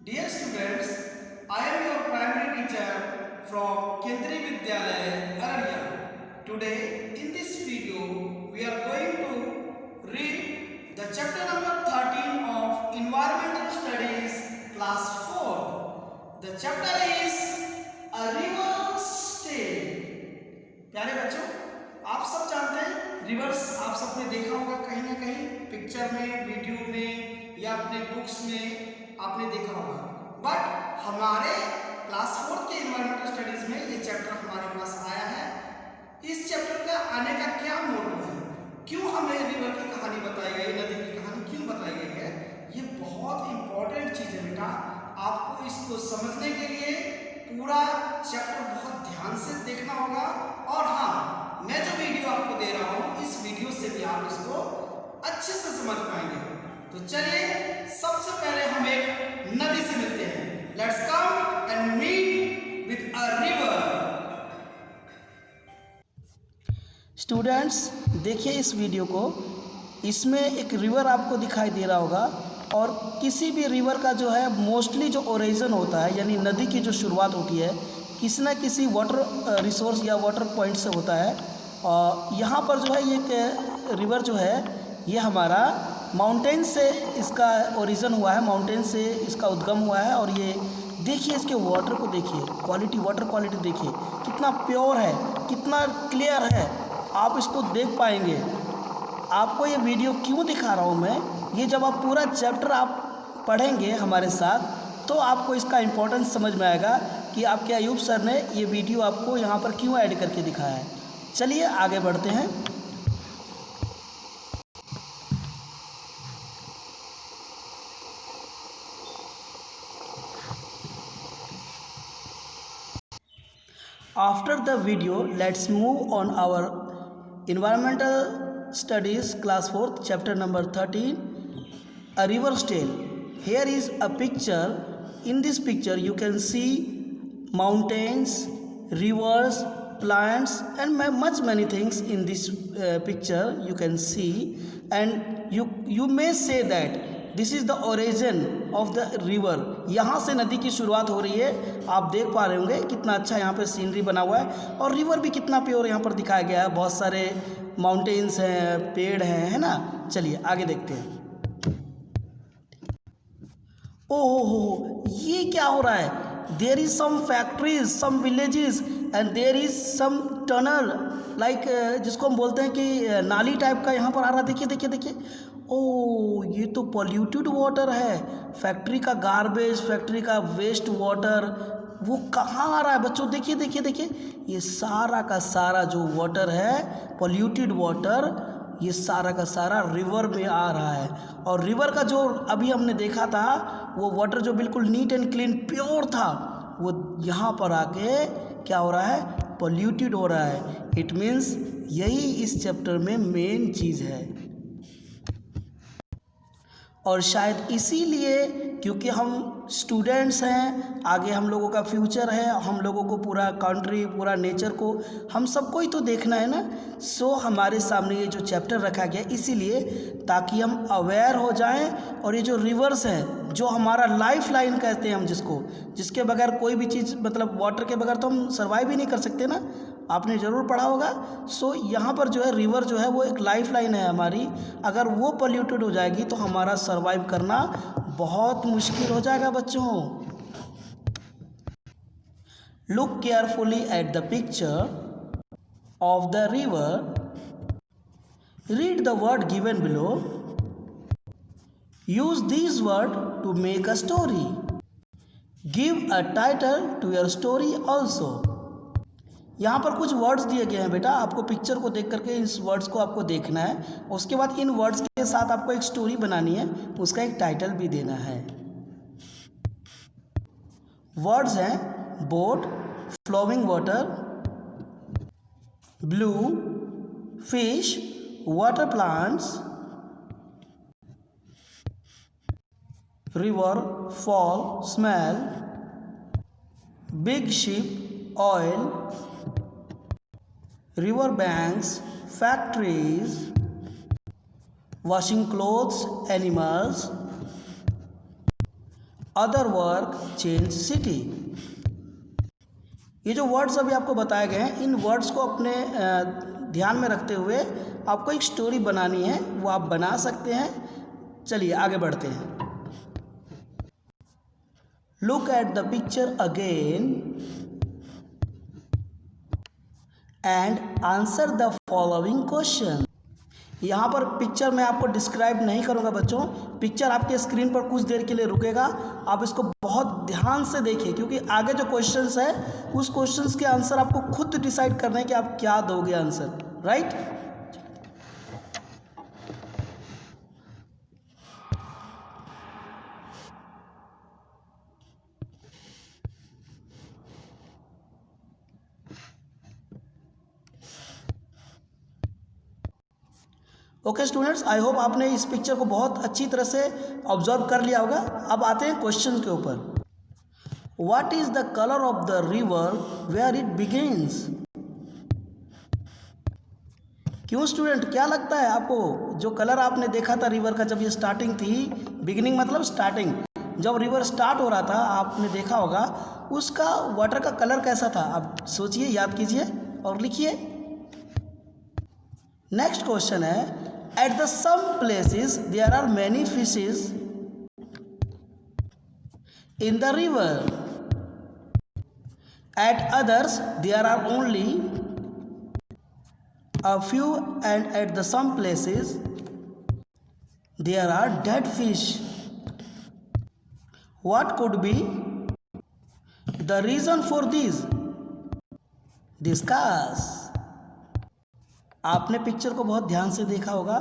Dear students, I am your primary teacher from Kendriya Vidyalaya, Araria. Today, in this video, we are going to read the chapter number 13 of Environmental Studies, class 4. The chapter is A River's Tale. प्यारे बच्चों, आप सब जानते हैं reverse आप सबने देखा होगा कहीं ना कहीं पिक्चर में, वीडियो में या अपने बुक्स में आपने देखा होगा। बट हमारे क्लास 4 के एनवायरमेंटल स्टडीज में ये चैप्टर हमारे पास आया है। इस चैप्टर का आने का क्या मोटिव है, क्यों हमें रिवर की कहानी बताई गई, नदी की कहानी क्यों बताई गई है, ये बहुत इंपॉर्टेंट चीज़ है बेटा। आपको इसको समझने के लिए पूरा चैप्टर बहुत ध्यान से देखना होगा। और हाँ, मैं जो वीडियो आपको दे रहा हूँ इस वीडियो से भी आप इसको अच्छे से समझ पाएंगे। तो चलिए सबसे पहले हम एक नदी से मिलते हैं। Let's come and meet with a river. Students देखिए इस वीडियो को, इसमें एक रिवर आपको दिखाई दे रहा होगा और किसी भी रिवर का जो है मोस्टली जो ओरिजिन होता है यानी नदी की जो शुरुआत होती है किसी न किसी वाटर रिसोर्स या वाटर पॉइंट से होता है। और यहाँ पर जो है ये रिवर जो है ये हमारा माउंटेन से इसका ओरिजिन हुआ है, माउंटेन से इसका उद्गम हुआ है। और ये देखिए इसके वाटर को देखिए, क्वालिटी, वाटर क्वालिटी देखिए कितना प्योर है, कितना क्लियर है, आप इसको देख पाएंगे। आपको ये वीडियो क्यों दिखा रहा हूँ मैं, ये जब आप पूरा चैप्टर आप पढ़ेंगे हमारे साथ तो आपको इसका इम्पोर्टेंस समझ में आएगा कि आपके अयूब सर ने ये वीडियो आपको यहाँ पर क्यों ऐड करके दिखाया है। चलिए आगे बढ़ते हैं। After the video, let's move on our environmental studies class 4th chapter number 13, A River's Tale. Here is a picture. In this picture you can see mountains, rivers, plants and much many things in this picture you can see, and you may say that this is the origin of the river. यहाँ से नदी की शुरुआत हो रही है। आप देख पा रहे होंगे कितना अच्छा यहाँ पे सीनरी बना हुआ है और रिवर भी कितना प्योर यहाँ पर दिखाया गया है। बहुत सारे माउंटेन्स हैं, पेड़ हैं, है ना। चलिए आगे देखते हैं। ओह हो, ये क्या हो रहा है? There is some factories, some villages and there is some tunnel like जिसको हम बोलते हैं कि नाली टाइप का यहाँ पर आ रहा है। देखिए देखिए देखिए, ओह ये तो पॉल्यूटेड वाटर है। फैक्ट्री का गार्बेज, फैक्ट्री का वेस्ट वाटर वो कहाँ आ रहा है बच्चों? देखिए देखिए देखिए, ये सारा का सारा जो वाटर है, पॉल्यूटेड वाटर, ये सारा का सारा रिवर में आ रहा है। और रिवर का जो अभी हमने देखा था वो वाटर जो बिल्कुल नीट एंड क्लीन प्योर था, वो यहाँ पर आके क्या हो रहा है? पॉल्यूटेड हो रहा है। इट मीन्स यही इस चैप्टर में मेन चीज़ है। और शायद इसीलिए क्योंकि हम स्टूडेंट्स हैं, आगे हम लोगों का फ्यूचर है, हम लोगों को पूरा कंट्री, पूरा नेचर को हम सबको ही तो देखना है ना। सो हमारे सामने ये जो चैप्टर रखा गया इसीलिए ताकि हम अवेयर हो जाएं। और ये जो रिवर्स हैं, जो हमारा लाइफ लाइन कहते हैं हम जिसको, जिसके बगैर कोई भी चीज़, मतलब वाटर के बगैर तो हम सर्वाइव ही नहीं कर सकते ना, आपने ज़रूर पढ़ा होगा। सो यहाँ पर जो है रिवर जो है वो एक लाइफ लाइन है हमारी। अगर वो पोल्यूटेड हो जाएगी तो हमारा सर्वाइव करना बहुत मुश्किल हो जाएगा बच्चों। Look carefully at the picture of the river, read the word given below, use this word to make a story, give a title to your story also. यहाँ पर कुछ वर्ड्स दिए गए हैं बेटा, आपको पिक्चर को देख करके इस वर्ड्स को आपको देखना है। उसके बाद इन वर्ड्स के साथ आपको एक स्टोरी बनानी है, उसका एक टाइटल भी देना है। वर्ड्स हैं boat, flowing water, blue, fish, water plants, river, fall, smell, big ship, oil, river banks, factories, washing clothes, animals, other work change city. ये जो वर्ड्स अभी आपको बताए गए हैं, इन वर्ड्स को अपने ध्यान में रखते हुए आपको एक स्टोरी बनानी है, वो आप बना सकते हैं। चलिए आगे बढ़ते हैं। Look at the picture again and answer the following question. यहाँ पर पिक्चर मैं आपको डिस्क्राइब नहीं करूँगा बच्चों, पिक्चर आपके स्क्रीन पर कुछ देर के लिए रुकेगा, आप इसको बहुत ध्यान से देखिए, क्योंकि आगे जो क्वेश्चंस है उस क्वेश्चंस के आंसर आपको खुद डिसाइड करना है कि आप क्या दोगे answer, right. Okay students, I hope आपने इस पिक्चर को बहुत अच्छी तरह से ऑब्जर्व कर लिया होगा। अब आते हैं क्वेश्चन के ऊपर। What is the colour of the river where it begins. क्यों स्टूडेंट, क्या लगता है आपको, जो कलर आपने देखा था रिवर का जब ये स्टार्टिंग थी, बिगिनिंग मतलब स्टार्टिंग, जब रिवर स्टार्ट हो रहा था आपने देखा होगा, उसका वाटर का कलर कैसा था। आप सोचिए, याद कीजिए और लिखिए। नेक्स्ट क्वेश्चन है, at the some places there are many fishes in the river, at others there are only a few, and at the some places there are dead fish. What could be the reason for this? Discuss. आपने picture को बहुत ध्यान से देखा होगा,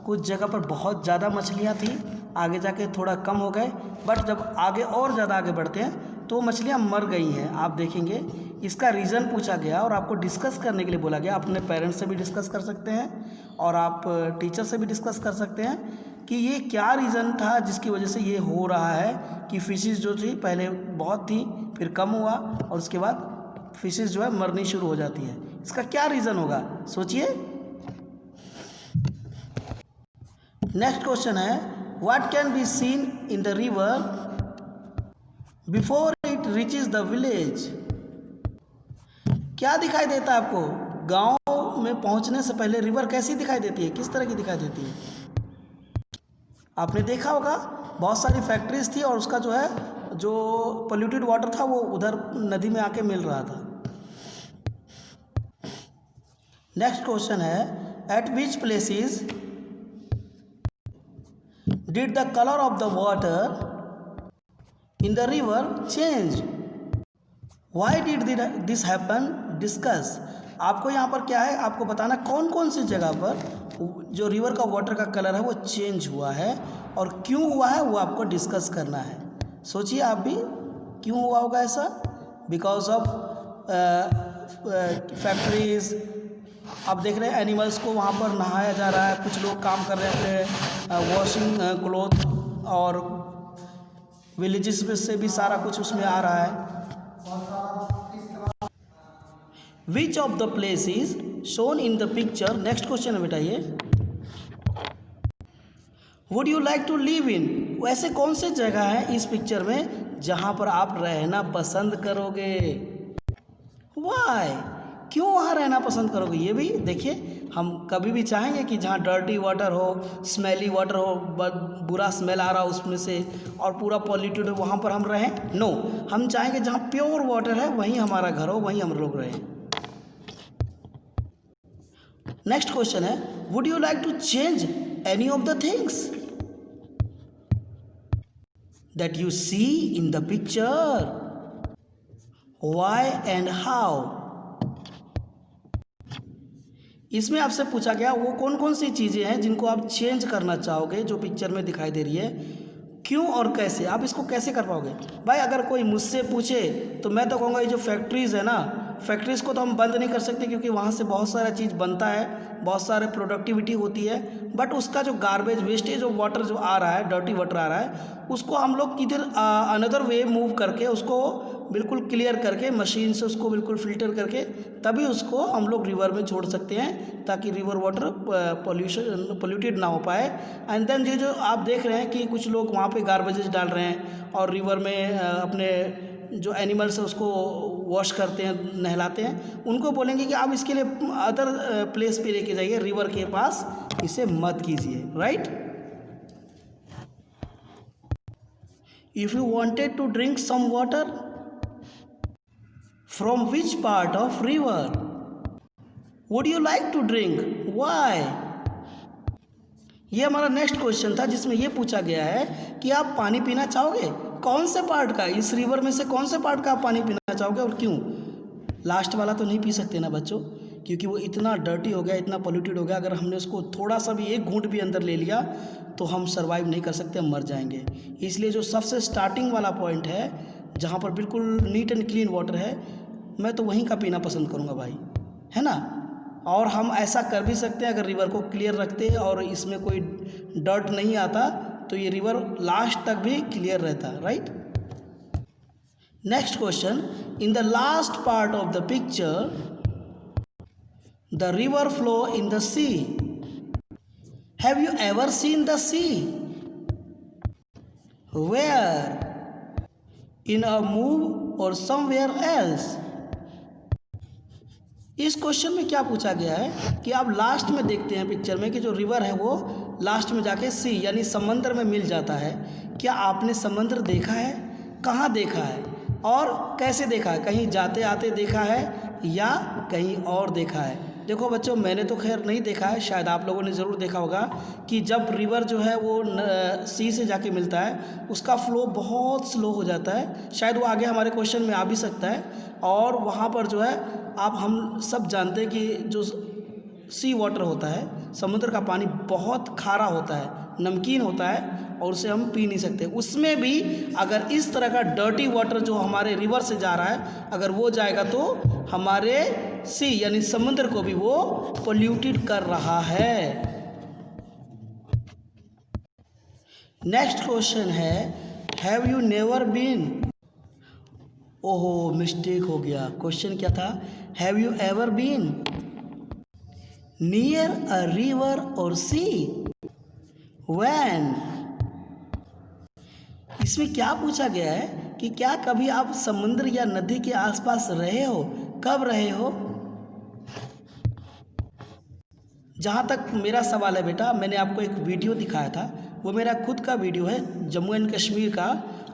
कुछ जगह पर बहुत ज़्यादा मछलियाँ थी, आगे जाके थोड़ा कम हो गए, बट जब आगे और ज़्यादा आगे बढ़ते हैं तो मछलियाँ मर गई हैं। आप देखेंगे इसका रीज़न पूछा गया और आपको डिस्कस करने के लिए बोला गया। अपने पेरेंट्स से भी डिस्कस कर सकते हैं और आप टीचर से भी डिस्कस कर सकते हैं कि ये क्या रीज़न था जिसकी वजह से ये हो रहा है कि फिशेस जो थी पहले बहुत थी, फिर कम हुआ और उसके बाद फिशेस जो है मरनी शुरू हो जाती है। इसका क्या रीज़न होगा, सोचिए। नेक्स्ट क्वेश्चन है, what can be seen in the river before it reaches the village. क्या दिखाई देता है आपको, गांव में पहुंचने से पहले रिवर कैसी दिखाई देती है, किस तरह की दिखाई देती है। आपने देखा होगा बहुत सारी फैक्ट्रीज थी और उसका जो है जो पोल्यूटेड वाटर था वो उधर नदी में आके मिल रहा था। नेक्स्ट क्वेश्चन है, eight which places did the color of the water in the river change? Why did this happen? Discuss. आपको यहाँ पर क्या है, आपको बताना कौन कौन सी जगह पर जो रिवर का वाटर का कलर है वो चेंज हुआ है और क्यों हुआ है वो आपको डिस्कस करना है। सोचिए आप भी, क्यों हुआ होगा ऐसा। बिकॉज ऑफ फैक्ट्रीज, आप देख रहे हैं एनिमल्स को वहाँ पर नहाया जा रहा है, कुछ लोग काम कर रहे हैं अपने वॉशिंग क्लॉथ, और विलेजेस से भी सारा कुछ उसमें आ रहा है। Which of the place is shown in the picture. Next question है बेटा ये, would you like to live in. वैसे कौन से जगह है इस पिक्चर में जहाँ पर आप रहना पसंद करोगे। वाई, क्यों वहाँ रहना पसंद करोगे, ये भी देखिए। हम कभी भी चाहेंगे कि जहाँ डर्टी वाटर हो, स्मेली वाटर हो, बुरा स्मेल आ रहा हो उसमें से और पूरा पॉल्यूटेड हो, वहाँ पर हम रहें। नो, हम चाहेंगे जहाँ प्योर वाटर है वहीं हमारा घर हो, वहीं हम लोग रहें। नेक्स्ट क्वेश्चन है, would you like to change any of the things that you see in the picture. Why and how. इसमें आपसे पूछा गया वो कौन कौन सी चीज़ें हैं जिनको आप चेंज करना चाहोगे जो पिक्चर में दिखाई दे रही है, क्यों और कैसे। आप इसको कैसे कर पाओगे भाई। अगर कोई मुझसे पूछे तो मैं तो कहूँगा ये जो फैक्ट्रीज़ है ना, फैक्ट्रीज को तो हम बंद नहीं कर सकते क्योंकि वहाँ से बहुत सारा चीज़ बनता है, बहुत सारे प्रोडक्टिविटी होती है, बट उसका जो गार्बेज वेस्टेज ऑफ वाटर जो आ रहा है, डर्टी वाटर आ रहा है, उसको हम लोग किधर अनदर वे मूव करके उसको बिल्कुल क्लियर करके मशीन से उसको बिल्कुल फिल्टर करके तभी उसको हम लोग रिवर में छोड़ सकते हैं ताकि रिवर वाटर पोल्यूटेड ना हो पाए। एंड देन ये जो आप देख रहे हैं कि कुछ लोग वहाँ पे गार्बेजेस डाल रहे हैं और रिवर में अपने जो एनिमल्स है उसको वॉश करते हैं, नहलाते हैं, उनको बोलेंगे कि आप इसके लिए अदर प्लेस पे लेके जाइए, रिवर के पास इसे मत कीजिए, right. If you wanted to drink some water from which part of river would you like to drink, why. ये हमारा नेक्स्ट क्वेश्चन था जिसमें ये पूछा गया है कि आप पानी पीना चाहोगे, कौन से पार्ट का, इस रिवर में से कौन से पार्ट का आप पानी पीना चाहोगे और क्यों। लास्ट वाला तो नहीं पी सकते ना बच्चों, क्योंकि वो इतना डर्टी हो गया, इतना पोल्यूटेड हो गया, अगर हमने उसको थोड़ा सा भी एक घूंट भी अंदर ले लिया तो हम सर्वाइव नहीं कर सकते, हम मर जाएंगे। इसलिए जो सबसे स्टार्टिंग वाला पॉइंट है जहाँ पर बिल्कुल नीट एंड क्लीन वाटर है, मैं तो वहीं का पीना पसंद करूँगा भाई, है ना। और हम ऐसा कर भी सकते हैं, अगर रिवर को क्लियर रखते और इसमें कोई डर्ट नहीं आता तो ये रिवर लास्ट तक भी क्लियर रहता, right. Next question, in the last part of the picture the river flow in the sea, have you ever seen the sea, where, in a movie or somewhere else. इस question में क्या पूछा गया है कि आप last में देखते हैं पिक्चर में कि जो रिवर है वो लास्ट में जाके सी यानी समंदर में मिल जाता है। क्या आपने समंदर देखा है, कहाँ देखा है और कैसे देखा है, कहीं जाते आते देखा है या कहीं और देखा है। देखो बच्चों, मैंने तो खैर नहीं देखा है, शायद आप लोगों ने ज़रूर देखा होगा कि जब रिवर जो है वो सी से जाके मिलता है उसका फ्लो बहुत स्लो हो जाता है, शायद वो आगे हमारे क्वेश्चन में आ भी सकता है। और वहाँ पर जो है आप हम सब जानते हैं कि जो सी वाटर होता है, समुद्र का पानी बहुत खारा होता है, नमकीन होता है और उसे हम पी नहीं सकते। उसमें भी अगर इस तरह का डर्टी वाटर जो हमारे रिवर से जा रहा है अगर वो जाएगा तो हमारे सी यानी समुद्र को भी वो पोल्यूटेड कर रहा है। नेक्स्ट क्वेश्चन है, हैव यू नेवर बीन, ओहो मिस्टेक हो गया, क्वेश्चन क्या था, have you ever been near a river or sea when. इसमें क्या पूछा गया है कि क्या कभी आप समुद्र या नदी के आसपास रहे हो, कब रहे हो। जहाँ तक मेरा सवाल है बेटा, मैंने आपको एक वीडियो दिखाया था, वो मेरा खुद का वीडियो है जम्मू एंड कश्मीर का,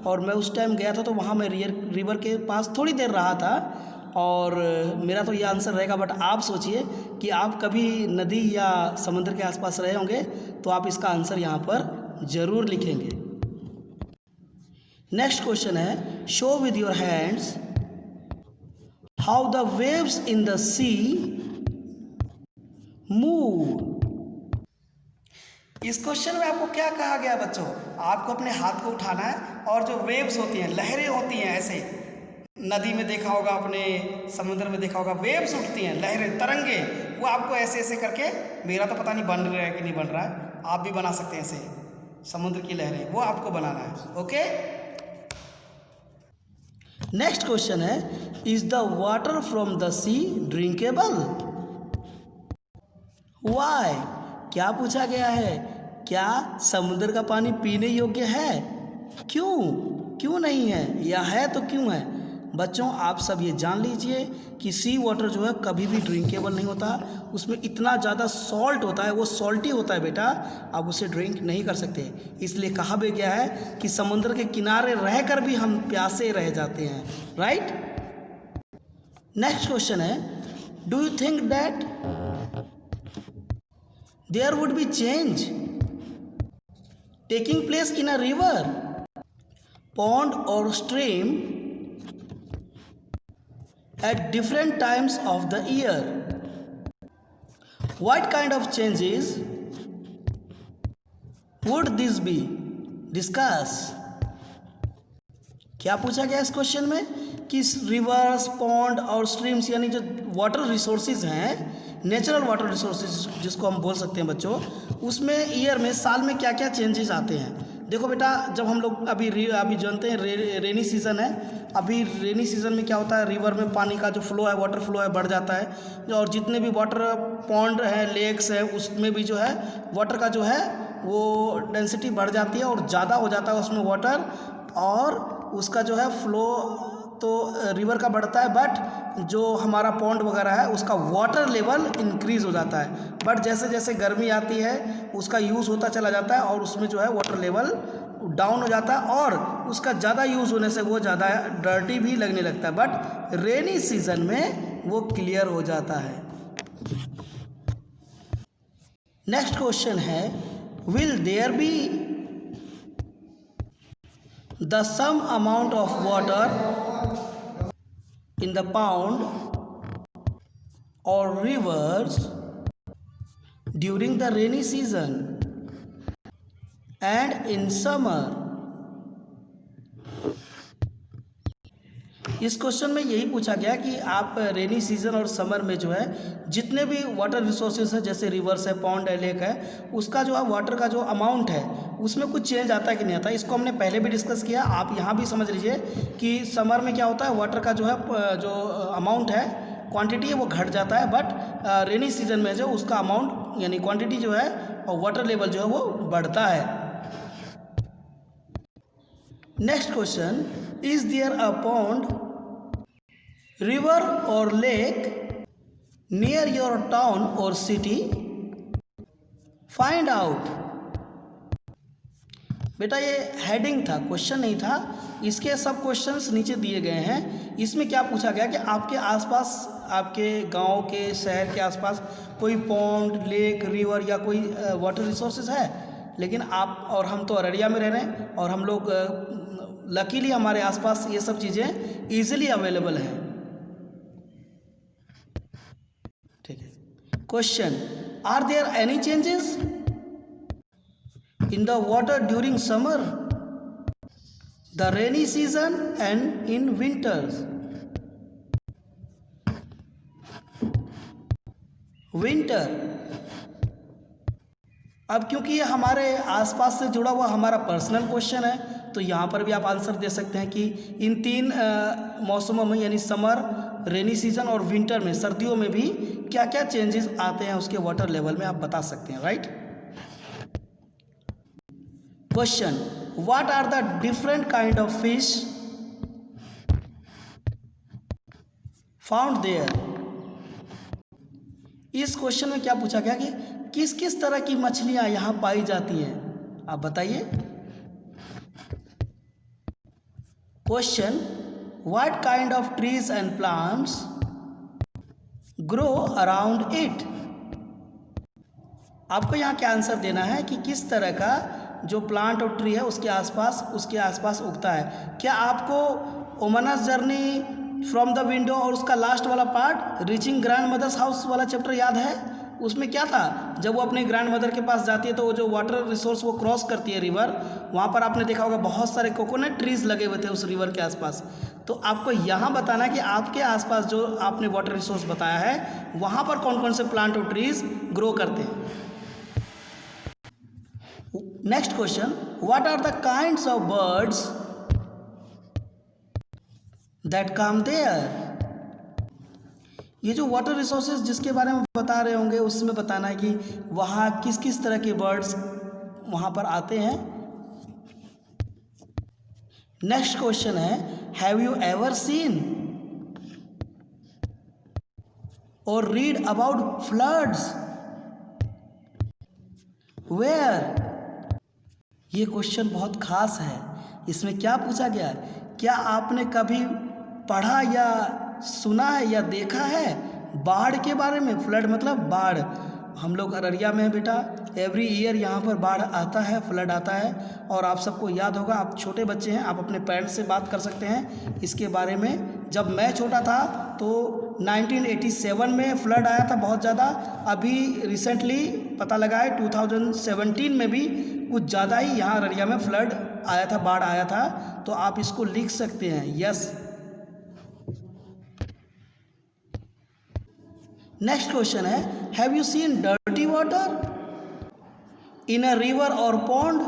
और मैं उस टाइम गया था तो वहाँ मैं रिवर के पास थोड़ी देर रहा था और मेरा तो ये आंसर रहेगा। बट आप सोचिए कि आप कभी नदी या समुद्र के आसपास रहे होंगे तो आप इसका आंसर यहाँ पर ज़रूर लिखेंगे। नेक्स्ट क्वेश्चन है, show with your hands how the waves in the sea move. इस क्वेश्चन में आपको क्या कहा गया बच्चों, आपको अपने हाथ को उठाना है और जो वेव्स होती हैं, लहरें होती हैं, ऐसे नदी में देखा होगा आपने, समुद्र में देखा होगा, वेव्स उठती हैं, लहरें, तरंगे, वो आपको ऐसे ऐसे करके, मेरा तो पता नहीं बन रहा है कि नहीं बन रहा है, आप भी बना सकते हैं ऐसे समुद्र की लहरें, वो आपको बनाना है। ओके, नेक्स्ट क्वेश्चन है, is the water from the sea drinkable, why. क्या पूछा गया है, क्या समुद्र का पानी पीने योग्य है, क्यों नहीं है, या है तो क्यों है। बच्चों आप सब ये जान लीजिए कि सी वाटर जो है कभी भी ड्रिंकेबल नहीं होता, उसमें इतना ज़्यादा सॉल्ट होता है, वो सॉल्टी होता है बेटा, आप उसे ड्रिंक नहीं कर सकते। इसलिए कहा भी गया है कि समुद्र के किनारे रहकर भी हम प्यासे रह जाते हैं, राइट। नेक्स्ट क्वेश्चन है, do you think that there would be change taking place in a river, pond or stream at different times of the year? What kind of changes would this be? Discuss. क्या पूछा गया इस question में कि reverse, pond और streams यानी जो water resources हैं, नेचुरल वाटर रिसोर्सेज जिसको हम बोल सकते हैं बच्चों, उसमें ईयर में, साल में क्या क्या चेंजेस आते हैं। देखो बेटा, जब हम लोग अभी जानते हैं रेनी सीज़न है, अभी रेनी सीज़न में क्या होता है, रिवर में पानी का जो फ्लो है, वाटर फ्लो है, बढ़ जाता है, और जितने भी वाटर पॉन्ड है, लेक्स है, उसमें भी जो है वाटर का जो है वो डेंसिटी बढ़ जाती है और ज़्यादा हो जाता है उसमें वाटर, और उसका जो है फ्लो तो रिवर का बढ़ता है, बट जो हमारा पॉन्ड वगैरह है उसका वाटर लेवल इंक्रीज़ हो जाता है। बट जैसे जैसे गर्मी आती है उसका यूज़ होता चला जाता है और उसमें जो है वाटर लेवल डाउन हो जाता है, और उसका ज़्यादा यूज़ होने से वो ज़्यादा डर्टी भी लगने लगता है, बट रेनी सीजन में वो क्लियर हो जाता है। नेक्स्ट क्वेश्चन है, will there be the sum amount of water in the pond or rivers during the rainy season and in summer? इस क्वेश्चन में यही पूछा गया कि आप रेनी सीजन और समर में जो है जितने भी वाटर रिसोर्सेज है, जैसे रिवर्स है, पॉन्ड है, लेक है, उसका जो है वाटर का जो अमाउंट है उसमें कुछ चेंज आता है कि नहीं आता। इसको हमने पहले भी डिस्कस किया, आप यहाँ भी समझ लीजिए कि समर में क्या होता है, वाटर का जो है जो अमाउंट है, क्वांटिटी है, वो घट जाता है, बट रेनी सीजन में जो उसका अमाउंट यानी क्वांटिटी जो है और वाटर लेवल जो है वो बढ़ता है। Next question, is there a pond, river or lake near your town or city? Find out. बेटा ये हेडिंग था, क्वेश्चन नहीं था। इसके सब क्वेश्चंस नीचे दिए गए हैं। इसमें क्या पूछा गया कि आपके आसपास, आपके गांव के, शहर के आसपास कोई पॉन्ड, लेक, रिवर या कोई वाटर रिसोर्सेज है। लेकिन आप और हम तो अररिया में रह रहे हैं और हम लोग लकीली हमारे आसपास ये सब चीज़ें ईजिली अवेलेबल हैं। ठीक है। Question, are there any changes in the water during summer, the rainy season and in winters? Winter, अब क्योंकि ये हमारे आसपास से जुड़ा हुआ हमारा पर्सनल क्वेश्चन है तो यहाँ पर भी आप आंसर दे सकते हैं कि इन तीन मौसमों में यानी समर, रेनी सीजन और विंटर में, सर्दियों में भी क्या क्या चेंजेस आते हैं उसके वाटर लेवल में, आप बता सकते हैं। Right. Question, what are the different kind of fish found there? इस क्वेश्चन में क्या पूछा गया कि किस किस तरह की मछलियां यहां पाई जाती हैं, आप बताइए। Question, what kind of trees and plants grow around it? आपको यहाँ क्या आंसर देना है कि किस तरह का जो प्लांट और ट्री है उसके आसपास उगता है। क्या आपको Omana's journey from the window और उसका लास्ट वाला पार्ट रीचिंग ग्रैंड मदर्स हाउस वाला चैप्टर याद है? उसमें क्या था, जब वो अपनी ग्रैंड मदर के पास जाती है तो वो जो वाटर रिसोर्स वो क्रॉस करती है रिवर, वहाँ पर आपने देखा होगा बहुत सारे कोकोनट ट्रीज लगे हुए थे उस रिवर के आसपास। तो आपको यहाँ बताना कि आपके आसपास जो आपने वाटर रिसोर्स बताया है वहाँ पर कौन कौन से प्लांट और ट्रीज ग्रो करते हैं। Next question, what are the kinds of birds that come there? ये जो वाटर रिसोर्सेज जिसके बारे में बता रहे होंगे उसमें बताना है कि वहाँ किस किस तरह के बर्ड्स वहाँ पर आते हैं। नेक्स्ट क्वेश्चन है, हैव यू एवर सीन और रीड अबाउट फ्लड्स? वेयर? ये क्वेश्चन बहुत खास है। इसमें क्या पूछा गया है, क्या आपने कभी पढ़ा या सुना है या देखा है बाढ़ के बारे में? फ्लड मतलब बाढ़। हम लोग अररिया में हैं बेटा, एवरी ईयर यहाँ पर बाढ़ आता है, फ्लड आता है। और आप सबको याद होगा, आप छोटे बच्चे हैं, आप अपने पेरेंट्स से बात कर सकते हैं इसके बारे में। जब मैं छोटा था तो 1987 में फ्लड आया था बहुत ज़्यादा। अभी रिसेंटली पता लगा है 2017 में भी कुछ ज़्यादा ही यहाँ अररिया में फ्लड आया था, बाढ़ आया था, तो आप इसको लिख सकते हैं यस। नेक्स्ट क्वेश्चन है, have you seen dirty water in a river और पॉन्ड?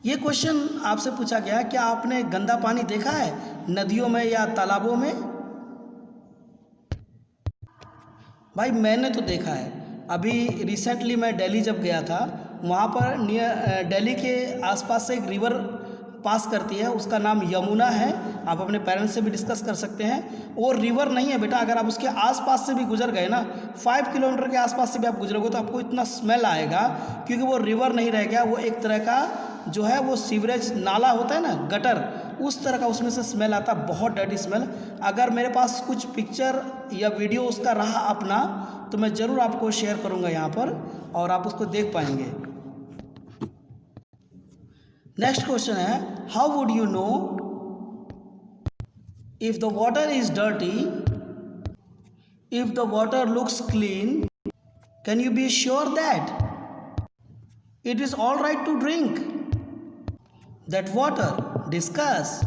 ये क्वेश्चन आपसे पूछा गया है, क्या आपने गंदा पानी देखा है नदियों में या तालाबों में? भाई मैंने तो देखा है। अभी रिसेंटली मैं दिल्ली जब गया था, वहाँ पर नियर दिल्ली के आसपास से एक रिवर पास करती है, उसका नाम यमुना है। आप अपने पेरेंट्स से भी डिस्कस कर सकते हैं। वो रिवर नहीं है बेटा, अगर आप उसके आसपास से भी गुजर गए ना, 5 किलोमीटर के आसपास से भी आप गुजरोगे तो आपको इतना स्मेल आएगा, क्योंकि वो रिवर नहीं रह गया, वो एक तरह का जो है वो सीवरेज नाला होता है ना, गटर, उस तरह का उसमें से स्मेल आता, बहुत डर्टी स्मेल। अगर मेरे पास कुछ पिक्चर या वीडियो उसका रहा अपना, तो मैं ज़रूर आपको शेयर करूँगा यहाँ पर और आप उसको देख पाएंगे। नेक्स्ट क्वेश्चन है, how would you know if the water is dirty, if the water looks clean, can you be sure that it is all right to drink that water? Discuss.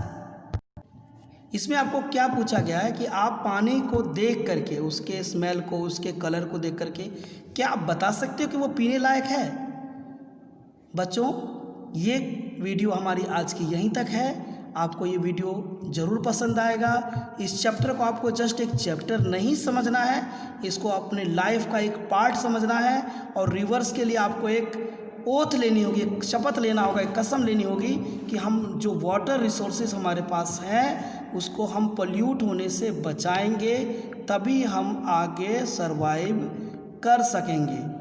इसमें आपको क्या पूछा गया है कि आप पानी को देख करके, उसके स्मेल को, उसके कलर को देख करके क्या आप बता सकते हो कि वो पीने लायक है? बच्चों, ये वीडियो हमारी आज की यहीं तक है। आपको ये वीडियो ज़रूर पसंद आएगा। इस चैप्टर को आपको जस्ट एक चैप्टर नहीं समझना है, इसको अपने लाइफ का एक पार्ट समझना है। और रिवर्स के लिए आपको एक ओथ लेनी होगी, एक शपथ लेना होगा, एक कसम लेनी होगी कि हम जो वाटर रिसोर्सेज हमारे पास हैं उसको हम पोल्यूट होने से बचाएंगे, तभी हम आगे सरवाइव कर सकेंगे।